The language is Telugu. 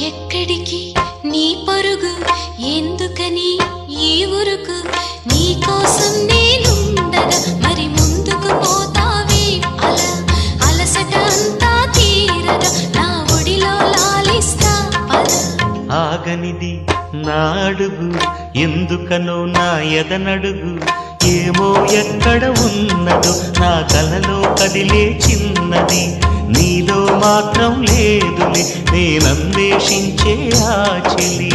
ఎక్కడికి నీ పరుగు ఎందుకని ఈ ఊరుకు నీ కోసం నేనుండగా మరి ముందుకు పోతావే అలా అలసట అంతా తీరగా నా ఒడిలో లాలిస్తా పద ఆగనిది నా అడుగు ఎందుకనో నా ఎదనడుగు ఏమో ఎక్కడ ఉన్నదో నా కలలో కదిలే చిన్నది నీలో మాత్రం లేదులే నేనన్వేషించే ఆ చెలి